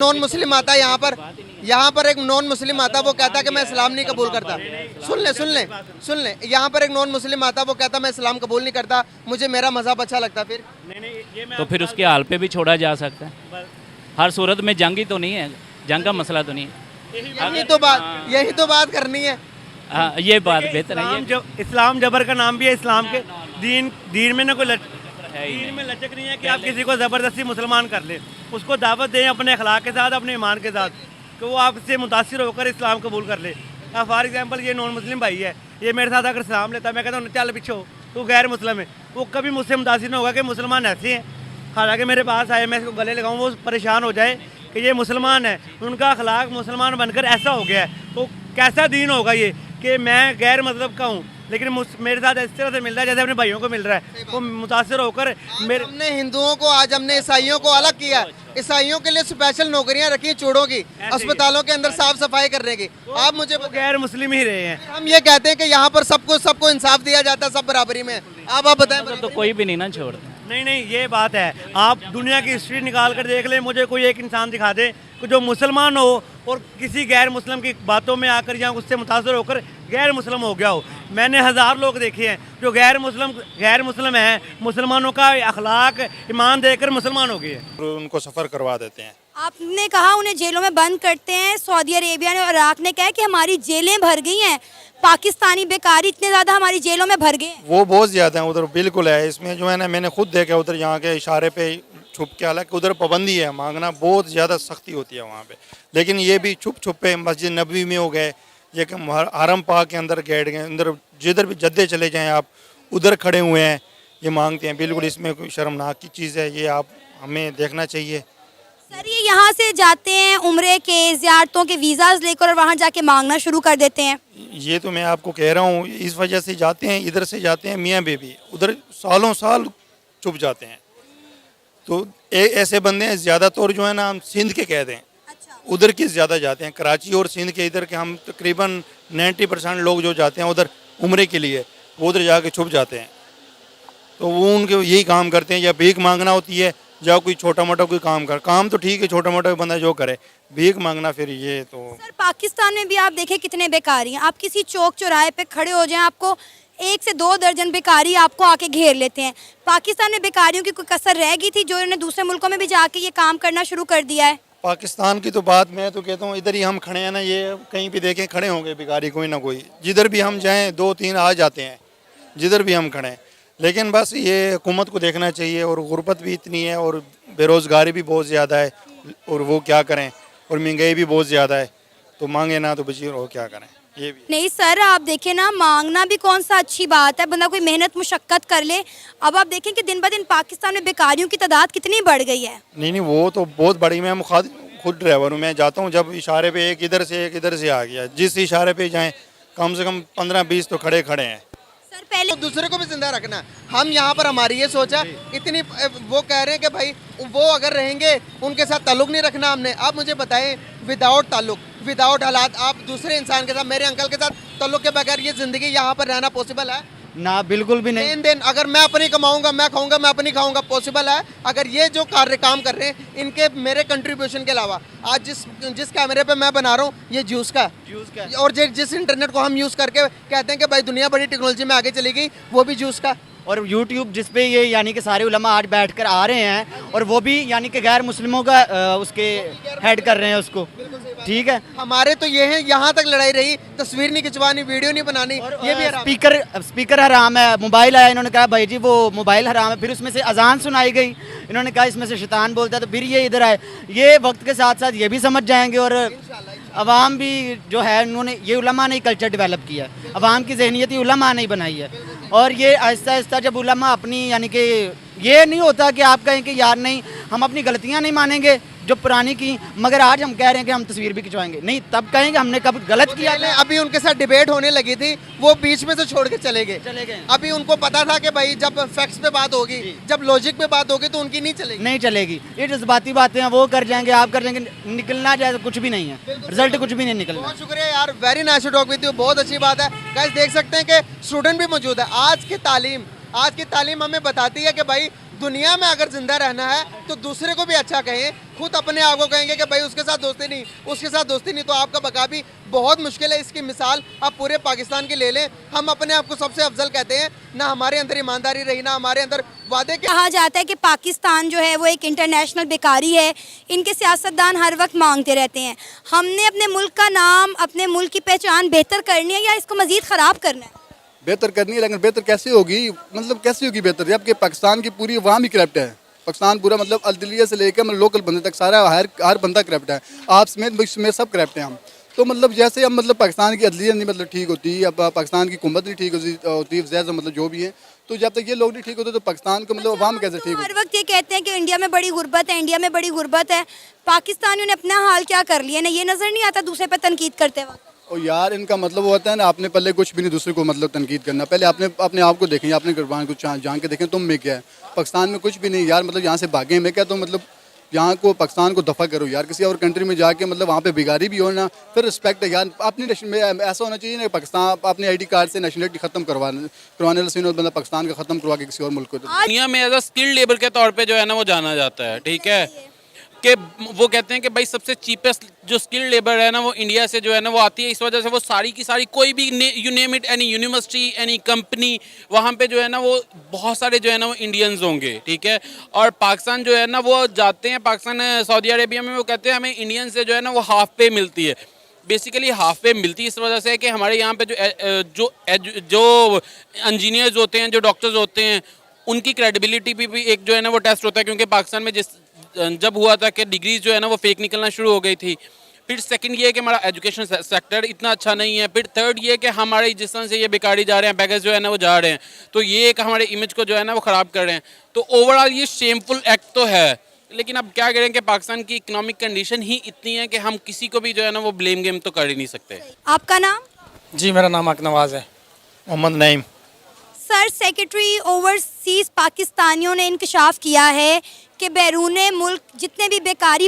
Non Muslim आता है यहाँ पर एक नॉन मुस्लिम आता, वो कहता कि मैं इस्लाम नहीं कबूल करता। सुन ले, यहाँ पर एक नॉन मुस्लिम आता, वो कहता मैं इस्लाम कबूल नहीं करता, मुझे मेरा मजहब अच्छा लगता। फिर तो फिर उसके हाल पे भी छोड़ा जा सकता है। हर सूरत में जंग ही तो नहीं है, जंग का मसला तो नहीं है। यही तो बात करनी है। हाँ, ये बात बेहतर है। ये इस्लाम जबर का नाम भी है। इस्लाम के दीन में ना कोई दीन में लचक नहीं है कि आप किसी को ज़बरदस्ती मुसलमान कर ले। उसको दावत दें अपने अखलाक के साथ, अपने ईमान के साथ, कि वो आपसे मुतासिर होकर इस्लाम कबूल कर ले। फॉर एग्जांपल ये नॉन मुस्लिम भाई है, ये मेरे साथ अगर इस्लाम लेता है, मैं कहता हूँ चल पीछे हो, तू गैर मुस्लिम है, वो कभी मुझसे मुतासिर नहीं होगा कि मुसलमान ऐसे हैं। हालांकि मेरे पास आए, मैं इसको गले लगाऊँ, वो परेशान हो जाए कि ये मुसलमान है, उनका अखलाक मुसलमान बनकर ऐसा हो गया है, तो कैसा दीन होगा ये कि मैं गैर मज़हब का हूँ लेकिन मेरे साथ इस तरह से मिल रहा है जैसे अपने भाइयों को मिल रहा है। वो मुतासिर होकर हमने हिंदुओं को, आज हमने ईसाइयों को अलग किया। ईसाइयों के लिए स्पेशल नौकरियां रखी चूड़ों की, अस्पतालों के अंदर साफ सफाई करने की। आप मुझे गैर मुस्लिम ही रहे हैं। हम ये कहते हैं कि यहाँ पर सबको इंसाफ दिया जाता है, सब बराबरी में। आप बताएं। तो कोई भी नहीं ना छोड़ते। नहीं, ये बात है। आप दुनिया की हिस्ट्री निकाल कर देख लें, मुझे कोई एक इंसान दिखा दे कि जो मुसलमान हो और किसी गैर मुस्लिम की बातों में आकर या उससे मुतासर होकर गैर मुस्लिम हो गया हो। मैंने 1000 लोग देखे हैं जो गैर मुस्लिम हैं, मुसलमानों का अखलाक ईमान देकर मुसलमान हो गए हैं, उनको सफ़र करवा देते हैं। आपने कहा उन्हें जेलों में बंद करते हैं। सऊदी अरेबिया ने और इराक ने कहा कि हमारी जेलें भर गई हैं, पाकिस्तानी बेकारी इतने ज़्यादा हमारी जेलों में भर गए हैं। वो बहुत ज़्यादा हैं उधर, बिल्कुल है। इसमें जो है ना, मैंने खुद देखा उधर, यहाँ के इशारे पे छुप के, हालांकि उधर पाबंदी है, मांगना बहुत ज़्यादा सख्ती होती है वहाँ पे, लेकिन ये भी छुप पे मस्जिद नबवी में हो गए, ये कि हरम पाक के अंदर बैठ गए, अंदर जिधर भी जद्दे चले जाएँ आप, उधर खड़े हुए हैं, ये मांगते हैं। बिल्कुल इसमें कोई शर्मनाक की चीज़ है, ये आप हमें देखना चाहिए। सर ये यहाँ से जाते हैं उम्रे के ज़ियारतों के वीज़ाज लेकर और वहाँ जाके मांगना शुरू कर देते हैं। ये तो मैं आपको कह रहा हूँ, इस वजह से जाते हैं, इधर से जाते हैं मियाँ बीबी, उधर सालों साल छुप जाते हैं। तो ऐसे बंदे हैं, ज़्यादातर जो है ना, हम सिंध के कह दें, उधर के ज़्यादा जाते हैं, कराची और सिंध के इधर के हम तकरीबन 90% लोग जो जाते हैं उधर उम्रे के लिए, वो उधर जाके छुप जाते हैं। तो वो उनके यही काम करते हैं, या भीख मांगना होती है, या कोई छोटा मोटा कोई काम तो ठीक है, छोटा मोटा बंदा जो करे, भीख मांगना फिर ये तो। सर पाकिस्तान में भी आप देखें कितने बेकारी हैं। आप किसी चौक चौराहे पे खड़े हो जाएं, आपको 1 से 2 दर्जन बेकारी आपको आके घेर लेते हैं। पाकिस्तान में बेकारियों की कोई कसर रह गई थी जो इन्होंने दूसरे मुल्कों में भी जाके ये काम करना शुरू कर दिया है? पाकिस्तान की तो बात मैं तो कहता हूँ, इधर ही हम खड़े हैं ना, ये कहीं भी देखें खड़े होंगे भिखारी कोई ना कोई, जिधर भी हम जाएं 2-3 आ जाते हैं, जिधर भी हम खड़े हैं। लेकिन बस ये हुकूमत को देखना चाहिए, और गुर्बत भी इतनी है और बेरोज़गारी भी बहुत ज़्यादा है, और वो क्या करें, और महंगाई भी बहुत ज़्यादा है, तो मांगे ना तो बची वो क्या करें। ये भी नहीं सर, आप देखें ना, मांगना भी कौन सा अच्छी बात है, बंदा कोई मेहनत मुशक्क़त कर ले। अब आप देखें कि दिन ब दिन पाकिस्तान में बेकारियों की तादाद कितनी बढ़ गई है। नहीं, वो तो बहुत बड़ी, मैं खुद ड्राइवर हूँ, मैं जाता हूँ जब इशारे पे एक इधर से आ गया, जिस इशारे पे जाएं कम से कम 15-20 तो खड़े हैं। सर पहले तो दूसरे को भी जिंदा रखना। हम यहाँ पर हमारी ये सोचा, इतनी वो कह रहे हैं कि भाई वो अगर रहेंगे उनके साथ ताल्लुक नहीं रखना हमने। आप मुझे बताएं, विदाउट ताल्लुक, विदाउट हालात, आप दूसरे इंसान के साथ, मेरे अंकल के साथ ताल्लुक के बगैर ये जिंदगी यहाँ पर रहना पॉसिबल है? ना, बिल्कुल भी नहीं। लेन देन अगर मैं अपनी कमाऊंगा, मैं खाऊंगा, मैं अपनी खाऊंगा, पॉसिबल है? अगर ये जो काम कर रहे हैं इनके मेरे कंट्रीब्यूशन के अलावा, आज जिस कैमरे पे मैं बना रहा हूँ ये ज्यूस का, और जिस इंटरनेट को हम यूज़ करके कहते हैं कि भाई दुनिया बड़ी टेक्नोलॉजी में आगे चली गई, वो भी ज्यूस का। और YouTube जिस पे ये यानी कि सारे उलमा आज बैठकर आ रहे हैं, और वो भी यानी कि गैर मुस्लिमों का उसके हेड कर रहे हैं उसको, ठीक है। हमारे तो ये है, यहाँ तक लड़ाई रही, तस्वीर नहीं खिंचवानी, वीडियो नहीं बनानी, ये भी स्पीकर हराम है, मोबाइल आया, इन्होंने कहा भाई जी वो मोबाइल हराम है, फिर उसमें से अजान सुनाई गई, इन्होंने कहा इसमें से शैतान बोलता है, तो फिर ये इधर आए। ये वक्त के साथ साथ ये भी समझ जाएंगे, और अवाम भी जो है, उन्होंने ये उलमा ने कल्चर डेवलप किया है, अवाम की जहनीत ही उलमा ने बनाई है। और ये आहिस्ता आहिस्ता जब उलमा अपनी, यानी कि ये नहीं होता कि आप कहें कि यार नहीं हम अपनी गलतियां नहीं मानेंगे जो पुरानी की, मगर आज हम कह रहे हैं कि हम तस्वीर भी खिंचवाएंगे, नहीं तब कहेंगे हमने कब गलत किया। अभी उनके साथ डिबेट होने लगी थी, वो बीच में से छोड़ के चले गए। अभी उनको पता था कि भाई जब फैक्ट्स पे बात होगी, जब लॉजिक पे बात होगी तो उनकी नहीं चलेगी। ये जज्बाती बातें हैं, वो कर जाएंगे, आप कर जाएंगे, निकलना जाए कुछ भी नहीं है, रिजल्ट कुछ भी नहीं निकलना। बहुत शुक्रिया यार, very nice to talk with you, बहुत अच्छी बात है। गाइस देख सकते हैं कि स्टूडेंट भी मौजूद है। आज की तालीम हमें बताती है कि भाई दुनिया में अगर जिंदा रहना है तो दूसरे को भी अच्छा कहें, खुद अपने आप को कहेंगे कि भाई उसके साथ दोस्ती नहीं, उसके साथ दोस्ती नहीं, तो आपका बका भी बहुत मुश्किल है। इसकी मिसाल आप पूरे पाकिस्तान की ले लें। हम अपने आप को सबसे अफजल कहते हैं, ना हमारे अंदर ईमानदारी रही, ना हमारे अंदर वादे के। कहा जाता है कि पाकिस्तान जो है वो एक इंटरनेशनल बेकारी है, इनके सियासतदान हर वक्त मांगते रहते हैं। हमने अपने मुल्क का नाम, अपने मुल्क की पहचान बेहतर करनी है या इसको मज़ीद ख़राब करना है? बेहतर करनी है, लेकिन बेहतर कैसे होगी, मतलब कैसे होगी बेहतर, जबकि पाकिस्तान की पूरी अवाम ही करप्ट है। पाकिस्तान पूरा मतलब अदलिया से लेकर मतलब लोकल बंदे तक सारा हर बंदा करप्ट है, आप समेत सब करप्ट हैं हम। तो मतलब जैसे अब मतलब पाकिस्तान की अदलिया नहीं मतलब ठीक होती, अब पाकिस्तान की हुकूमत नहीं ठीक होती, ज़्यादा मतलब जो भी है, तो जब तक ये लोग नहीं ठीक होते तो पाकिस्तान को मतलब अवाम कैसे ठीक हर वक्त ये कहते हैं कि इंडिया में बड़ी गुर्बत है, इंडिया में बड़ी गुर्बत है। पाकिस्तानियों ने अपना हाल क्या कर लिया ना, ये नज़र नहीं आता दूसरे पे तनकीद करते वक्त? और यार इनका मतलब वो होता है ना, आपने पहले कुछ भी नहीं दूसरे को मतलब तनकीद करना, पहले आपने अपने आप को देखें, आपने कुर्बान को जान के देखें तुम में क्या है। पाकिस्तान में कुछ भी नहीं यार, मतलब यहाँ से भागे में क्या, तो मतलब यहाँ को पाकिस्तान को दफ़ा करो यार, किसी और कंट्री में जाके मतलब वहाँ पे बिगाड़ी भी हो ना, फिर रिस्पेक्ट है यार। अपनी ऐसा होना चाहिए ना, पाकिस्तान अपने ID कार्ड से नेशनलिटी ख़त्म करवाने मतलब पाकिस्तान का ख़त्म करवा के किसी और मुल्क को। दुनिया में एज अ स्किल्ड लेबर के तौर पे जो है ना वो जाना जाता है, ठीक है, कि वो कहते हैं कि भाई सबसे चीपेस्ट जो स्किल्ड लेबर है ना वो इंडिया से जो है ना वो आती है। इस वजह से वो सारी की सारी कोई भी you name it, any university, any company, वहाँ पे जो है ना वो बहुत सारे जो है ना वो इंडियंस होंगे, ठीक है। और पाकिस्तान जो है ना वो जाते हैं, पाकिस्तान सऊदी अरेबिया में वो कहते हैं हमें इंडियन से जो है ना वो हाफ पे मिलती है। बेसिकली हाफ पे मिलती है इस वजह से कि हमारे यहाँ पे जो इंजीनियर्स होते हैं, जो डॉक्टर्स होते हैं, उनकी क्रेडिबिलिटी भी एक जो है ना वो टेस्ट होता है, क्योंकि पाकिस्तान में जब हुआ था कि डिग्रीज जो है ना वो फेक निकलना शुरू हो गई थी। फिर सेकंड ये है कि हमारा एजुकेशन सेक्टर इतना अच्छा नहीं है। फिर थर्ड ये है कि हमारे जिस तरह से ये बेकारी जा रहे हैं, बैगर्स जो है ना वो जा रहे हैं, तो ये एक हमारे इमेज को जो है ना वो ख़राब कर रहे हैं। तो ओवरऑल ये शेमफुल एक्ट तो है, लेकिन अब क्या करें कि पाकिस्तान की इकोनॉमिक कंडीशन ही इतनी है कि हम किसी को भी जो है ना वो ब्लेम गेम तो कर ही नहीं सकते। आपका नाम? जी मेरा नाम नवाज है। Mohammad Naeem. Sir, secretary overseas पाकिस्तानियों ने इंकशाफ किया है कि बैरून मुल्क जितने भी बेकारी